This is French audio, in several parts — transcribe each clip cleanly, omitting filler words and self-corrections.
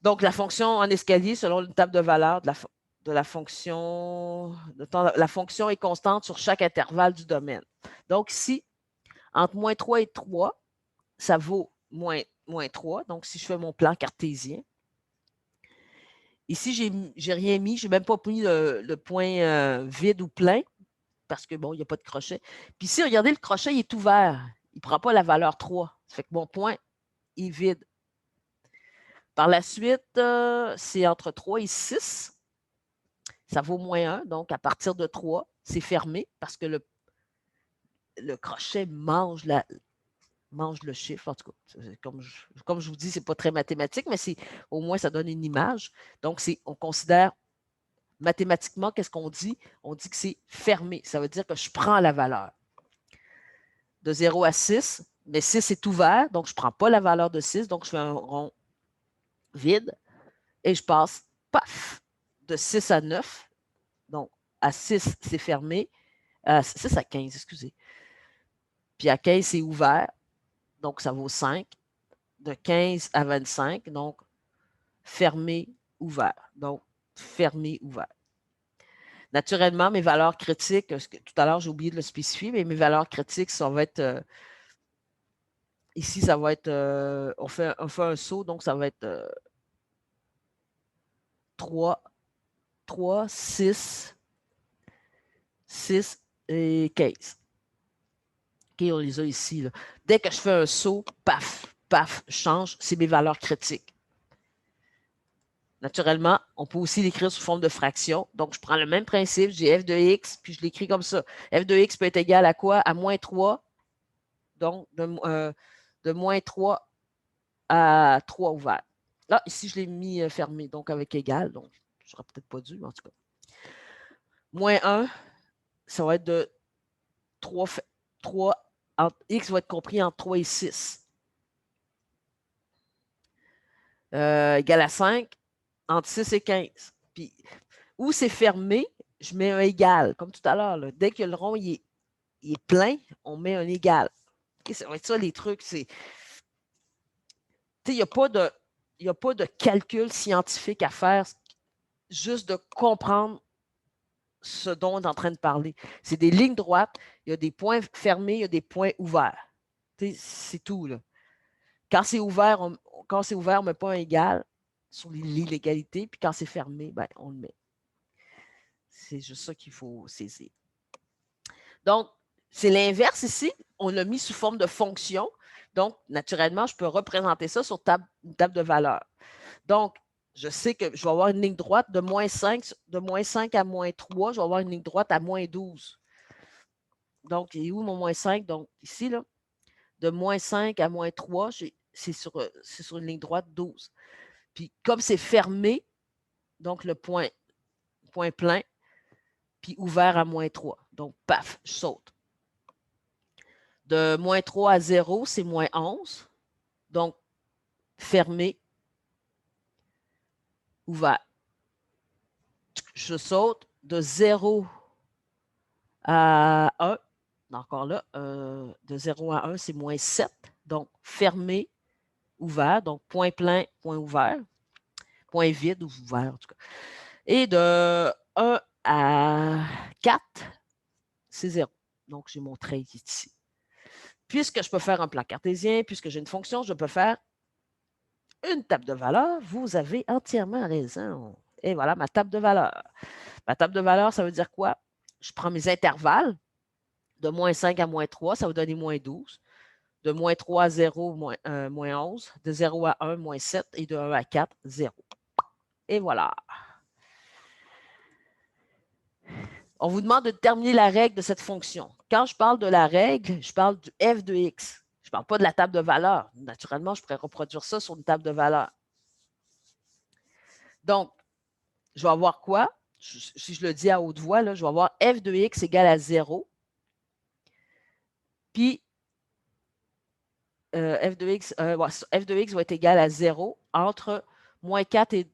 Donc, la fonction en escalier, selon une table de valeur de la fonction, la fonction est constante sur chaque intervalle du domaine. Donc, ici, entre moins 3 et 3, ça vaut moins 3. Donc, si je fais mon plan cartésien, ici, je n'ai rien mis. Je n'ai même pas mis le point vide ou plein parce que, bon, il n'y a pas de crochet. Puis ici, regardez, le crochet, il est ouvert. Il ne prend pas la valeur 3. Ça fait que mon point est vide. Par la suite, c'est entre 3 et 6. Ça vaut moins 1. Donc, à partir de 3, c'est fermé parce que le crochet mange le chiffre. En tout cas, comme je vous dis, ce n'est pas très mathématique, mais au moins, ça donne une image. Donc, on considère mathématiquement, qu'est-ce qu'on dit? On dit que c'est fermé. Ça veut dire que je prends la valeur. De 0 à 6, mais 6 est ouvert, donc je ne prends pas la valeur de 6, donc je fais un rond vide et je passe, paf, de 6 à 9. Donc, à 6, c'est fermé. 6 à 15, excusez. Puis à 15, c'est ouvert, donc ça vaut 5. De 15 à 25, donc fermé, ouvert. Donc, fermé, ouvert. Naturellement, mes valeurs critiques, tout à l'heure, j'ai oublié de le spécifier, mais mes valeurs critiques, ça va être, ici, ça va être, on fait un saut, donc ça va être 3, 6 et 15. OK, on les a ici. Là. Dès que je fais un saut, paf, paf, je change, c'est mes valeurs critiques. Naturellement, on peut aussi l'écrire sous forme de fraction. Donc, je prends le même principe, j'ai f de x, puis je l'écris comme ça. F de x peut être égal à quoi? À moins 3. Donc, de moins 3 à 3 ouvert. Là, ici, je l'ai mis fermé, donc avec égal. Donc, je n'aurais peut-être pas dû, mais en tout cas. Moins 1, ça va être de 3 x va être compris entre 3 et 6. Égal à 5, entre 6 et 15. Puis, où c'est fermé, je mets un égal, comme tout à l'heure. Dès que le rond il est plein, on met un égal. Okay, ça va être ça, les trucs. Il n'y a pas de calcul scientifique à faire, juste de comprendre ce dont on est en train de parler. C'est des lignes droites, il y a des points fermés, il y a des points ouverts. C'est tout. Là. Quand c'est ouvert, on ne met pas un égal sur l'illégalité, puis quand c'est fermé, ben, on le met. C'est juste ça qu'il faut saisir. Donc, c'est l'inverse ici. On l'a mis sous forme de fonction. Donc, naturellement, je peux représenter ça sur une table de valeur. Donc, je sais que je vais avoir une ligne droite de moins 5 à moins 3. Je vais avoir une ligne droite à moins 12. Donc, il est où mon moins 5? Donc, ici, là, de moins 5 à moins 3, c'est sur une ligne droite 12. Puis, comme c'est fermé, donc le point plein, puis ouvert à moins 3. Donc, paf, je saute. De moins 3 à 0, c'est moins 11. Donc, fermé, ouvert. Je saute de 0 à 1. Encore là, de 0 à 1, c'est moins 7. Donc, fermé, ouvert. Donc, point plein, point ouvert. Point vide ou ouvert, en tout cas. Et de 1 à 4, c'est 0. Donc, j'ai mon trait ici. Puisque je peux faire un plan cartésien, puisque j'ai une fonction, je peux faire une table de valeur. Vous avez entièrement raison. Et voilà ma table de valeur. Ma table de valeur, ça veut dire quoi? Je prends mes intervalles. De moins 5 à moins 3, ça va donner moins 12. De moins 3 à 0, moins 11. De 0 à 1, moins 7. Et de 1 à 4, 0. Et voilà. On vous demande de terminer la règle de cette fonction. Quand je parle de la règle, je parle du f de x. Je ne parle pas de la table de valeur. Naturellement, je pourrais reproduire ça sur une table de valeur. Donc, je vais avoir quoi? Si je le dis à haute voix, là, je vais avoir f de x égale à 0. Puis, f de x va être égal à 0 entre moins 4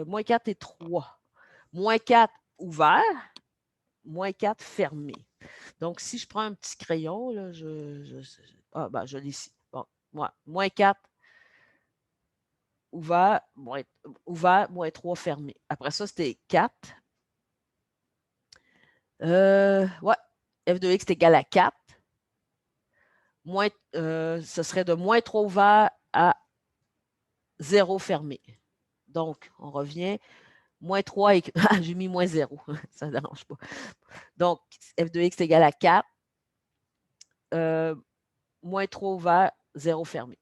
moins 4 et 3. Moins 4 ouvert, moins 4 fermé. Donc, si je prends un petit crayon, là, je l'ai ici. Bon, moins 4 ouvert, moins 3 fermé. Après ça, c'était 4. Ouais, f de x est égal à 4. Ce serait de moins 3 ouvert à 0 fermé. Donc, on revient. Moins 3 et... j'ai mis moins 0. Ça ne dérange pas. Donc, f de x est égal à 4. Moins 3 ouvert, 0 fermé.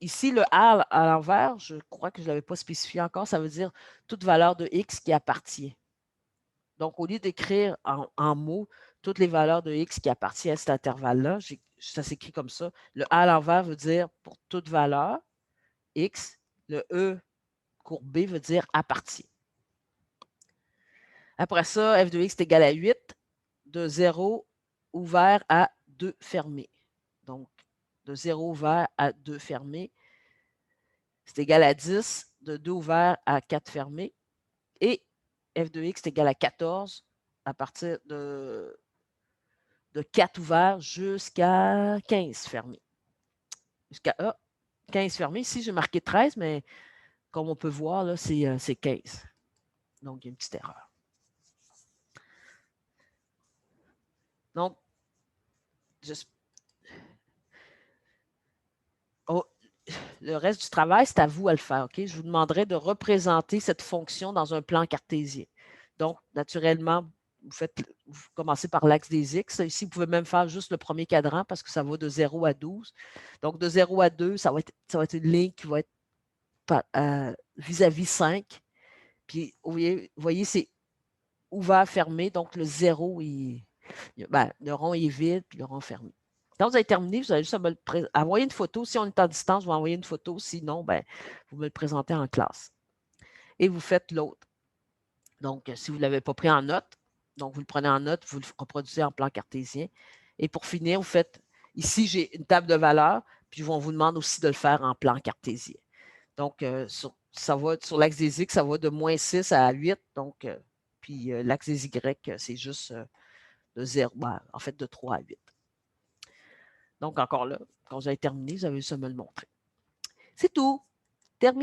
Ici, le A à l'envers, je crois que je ne l'avais pas spécifié encore, ça veut dire toute valeur de x qui appartient. Donc, au lieu d'écrire en mots toutes les valeurs de x qui appartiennent à cet intervalle-là, ça s'écrit comme ça. Le A à l'envers veut dire pour toute valeur x. Le E courbé veut dire appartient. Après ça, f de x est égal à 8, de 0 ouvert à 2 fermé. Donc, de 0 ouvert à 2 fermé, c'est égal à 10, de 2 ouvert à 4 fermé. Et f de x est égal à 14 à partir de 4 ouverts jusqu'à 15 fermés. Jusqu'à 15 fermés. Ici, j'ai marqué 13, mais comme on peut voir, là, c'est 15. Donc, il y a une petite erreur. Donc, le reste du travail, c'est à vous à le faire. Okay? Je vous demanderai de représenter cette fonction dans un plan cartésien. Donc, naturellement, vous commencez par l'axe des X. Ici, vous pouvez même faire juste le premier cadran parce que ça va de 0 à 12. Donc, de 0 à 2, ça va être une ligne qui va être vis-à-vis 5. Puis, vous voyez, c'est ouvert, fermé. Donc, le 0, le rond est vide, puis le rond fermé. Quand vous avez terminé, vous allez juste envoyer une photo. Si on est en distance, vous envoyez une photo. Sinon, vous me le présentez en classe. Et vous faites l'autre. Donc, si vous ne l'avez pas pris en note, donc vous le prenez en note, vous le reproduisez en plan cartésien. Et pour finir, vous faites, ici, j'ai une table de valeurs, puis on vous demande aussi de le faire en plan cartésien. Donc, ça va sur l'axe des X, ça va de moins 6 à 8. Donc, puis l'axe des Y, c'est juste de 0, en fait, de 3 à 8. Donc, encore là, quand vous avez terminé, vous avez juste à me le montrer. C'est tout. Terminé.